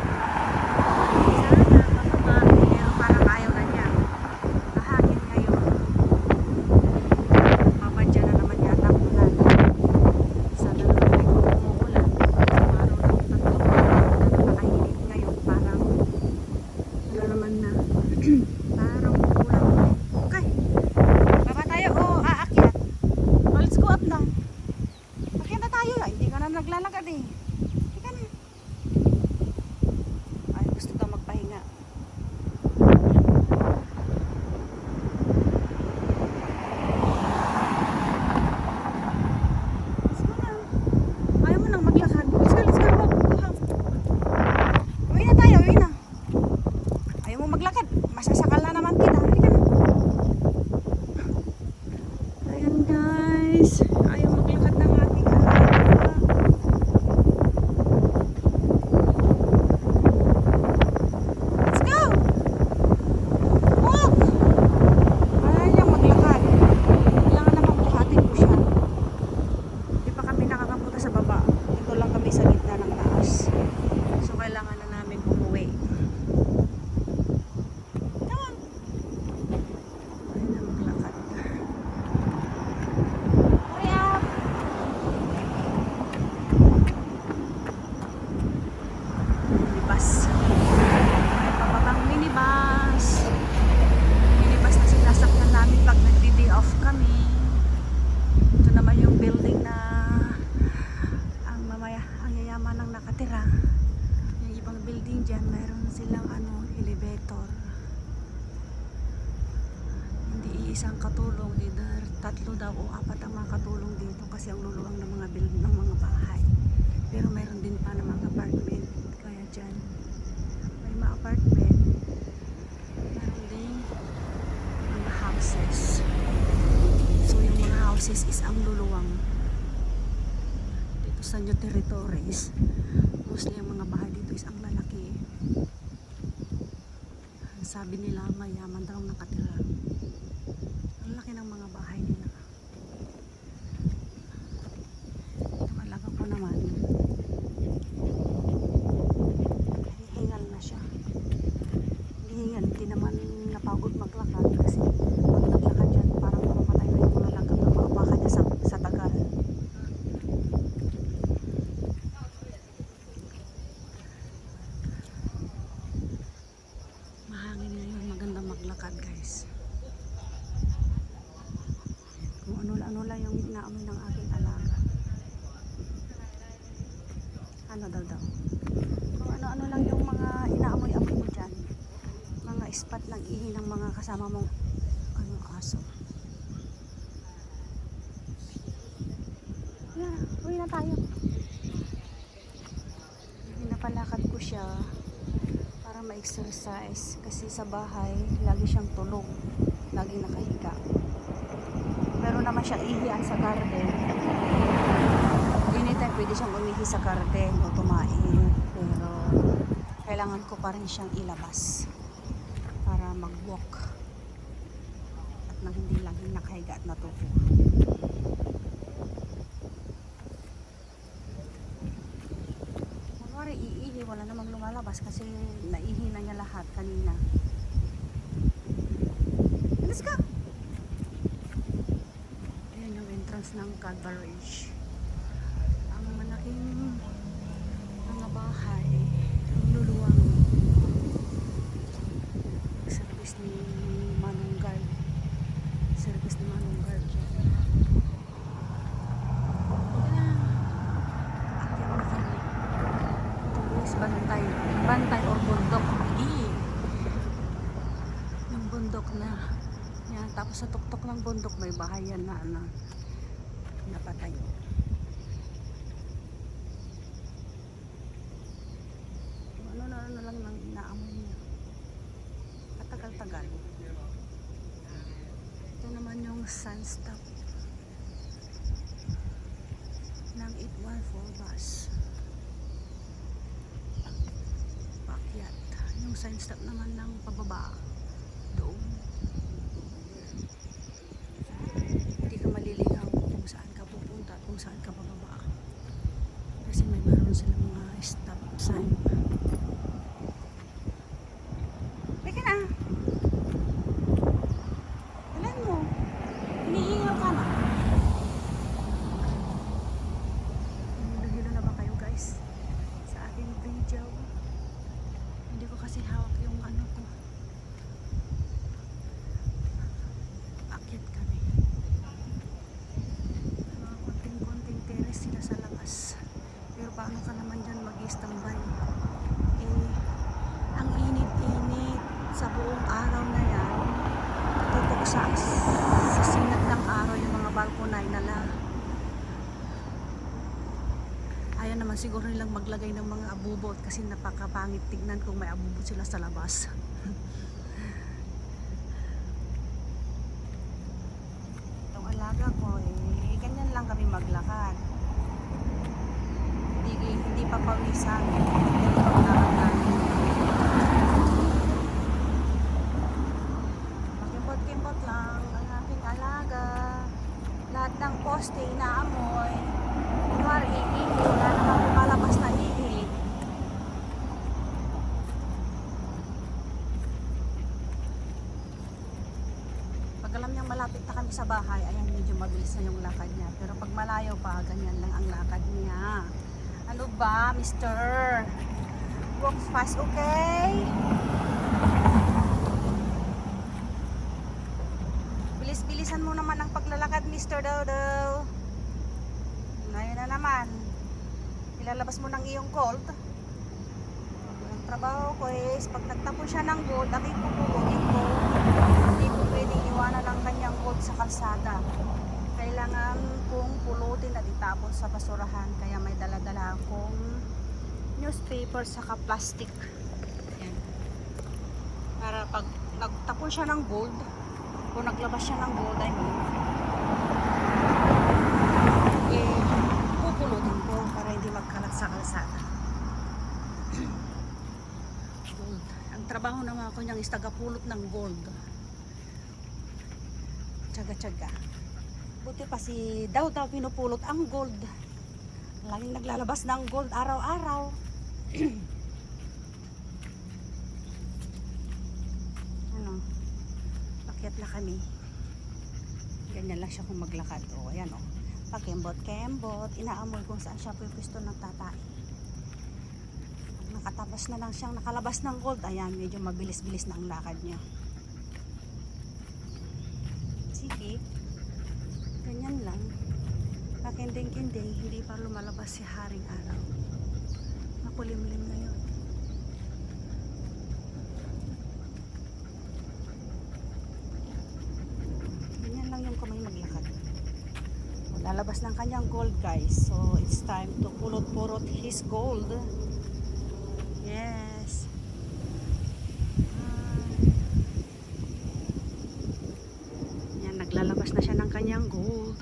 Sana bababa, pero parang ayaw na niya. Kahangin ngayon. Babadya na naman yata ang ulan. Sa dalawang linggo umuulan. Araw ng tatlong araw na napakainit ngayon. Parang ano naman na. Parang umuulan ulit. Okay. Baba tayo o aakyat. Oh, let's go up na. Akyat na tayo. Ay, hindi ka na naglalakad eh. Hindi ka na. Ay, gusto ka magpahinga. Let's go na. Ayaw mo nang maglakad. Let's go, let's go. Uwi na tayo, uwi na. Ayaw mo maglakad. Masasakal na naman kita. Hindi ka na. Ayan guys. Ayaw maglakad ng ating alaga. Let's go! Walk! Ayaw niya maglakad. Kailangan namang buhatin ko siya. Hindi pa kami nakakapunta sa baba. Ito lang kami sa gitna ng taas. So kailangan na namin umuwi. Come on! Ayaw na maglakad. Hurry up! Minibus. May pababang minibus. Minibus na sinasakyan namin pag nagdi-day off kami. Ito naman yung building na ang yayaman ng nakatira. Yung ibang building dyan, mayroon silang elevator. Hindi iisang katulong, either tatlo daw o apat ang mga katulong dito kasi ang luluwang ng mga building ng mga bahay. Pero mayroon din pa ng mga apartment. Kaya dyan, may mga apartment. Mayroon din mga houses. So yung mga houses is ang luluwang dito sa new territories. Mostly ang mga bahay dito is ang lalaki. Sabi nila mayaman daw nakatira. Ang laki ng mga bahay nila. Ito alaga ko naman. Hingal na siya. Hingal, hindi naman napagod maglakad kasi pag naglakad dyan parang mamamatay na yung mga langgam ng mga baka niya sa tagal. Mahangin ngayon, maganda maglakad guys. Kung ano lang yung inaamoy ng aking alaga. Ano daw. Kung ano lang yung mga inaamoy-amoy mo dyan. Mga spot ng ihi ng mga kasama mong aso. Yeah, uwi na tayo. Pinapalakad ko siya para ma-exercise kasi sa bahay lagi siyang tulog, lagi nakahiga. Meron naman siyang ihian sa garden. Anytime pwede siyang umihi sa garden o tumain, pero kailangan ko pa rin siyang ilabas para mag-walk at nang hindi lang nakahiga at natuto. Kunwari iihi, wala namang lumalabas kasi naihi na niya lahat kanina. Let's go! Ayan yung entrance ng Calvarage. Ang malaking mga bahay, ang luluwang service ni Manong Guard. Service ni Manong Guard. Akyat na kami. Tulis, bantay. Bantay or bundok. Yung bundok na. Yan, tapos sa tuktok ng bundok may bahay yan na napatayo. Ano lang nang inaamoy niya. Katagal-tagal. Ito naman yung sunstop ng 814 bus. Paakyat. Yung sunstop naman ng pababa. Doon. Hindi ka maliligaw kung saan ka pupunta at kung saan ka bababa. Kasi may meron silang mga stop sign. kasi hawak yung ano ko. Akyat kami. Mga konting-konting terrace sila sa labas. Pero paano ka naman dyan mag-standby? Eh, ang init-init sa buong araw na yan. Tutok sa sinag ng araw yung mga balkonay nila. Ayaw naman siguro nilang maglagay ng mga abubot kasi napakapangit tignan kung may abubot sila sa labas. Itong alaga ko eh, ganyan lang kami maglakad. Hindi pa pawisan. Ganito lang namin. Makimpot-kimpot lang ang aking alaga. Lahat ng poste inaamoy. Kunwari ihi, wala namang lumalabas na ihi. Pag alam niyang malapit na kami sa bahay, ayan, medyo mabilis na yung lakad niya. Pero pag malayo pa, ganyan lang ang lakad niya. Ano ba, mister? Walk fast, okay? Bilis-bilisan mo naman ang paglalakad, Mr. Dodo. Ngayon na naman. Ilalabas mo ng iyong gold. Ang trabaho ko is, pag nagtapon siya ng gold, aking pupulutin ko. Hindi ko pwedeng iwanan ang kanyang gold sa kalsada. Kailangan kong pulutin at itapon sa basurahan. Kaya may dala-dala akong newspaper saka plastic. Yan. Para pag nagtapon siya ng gold, kung naglabas siya ng gold, I mean, eh, pupulutin ko para hindi magkalat sa kalsada. Gold. Ang trabaho naman ako niyang is tagapulot ng gold. Tsaga-tsaga. Buti pa si daw pinupulot ang gold. Laging naglalabas ng gold araw-araw. Ano? Pakyat na kami. Ganyan lang siya kung maglakad. O, ayan o. Pakembot-kembot. Inaamoy kung saan siya pwisto ng tatay. Nakatapos na lang siyang nakalabas ng gold. Ayan, medyo mabilis-bilis na ang lakad niya. Sige. Ganyan lang. Pakinding-kinding, hindi pa lumalabas si Haring Araw. Makulimlim na yun. Ganyan lang yung kamay maglakad. Lalabas ng kanyang gold, guys. So, it's time to pulot-pulot his gold. Yes. Yan, naglalabas na siya ng kanyang gold.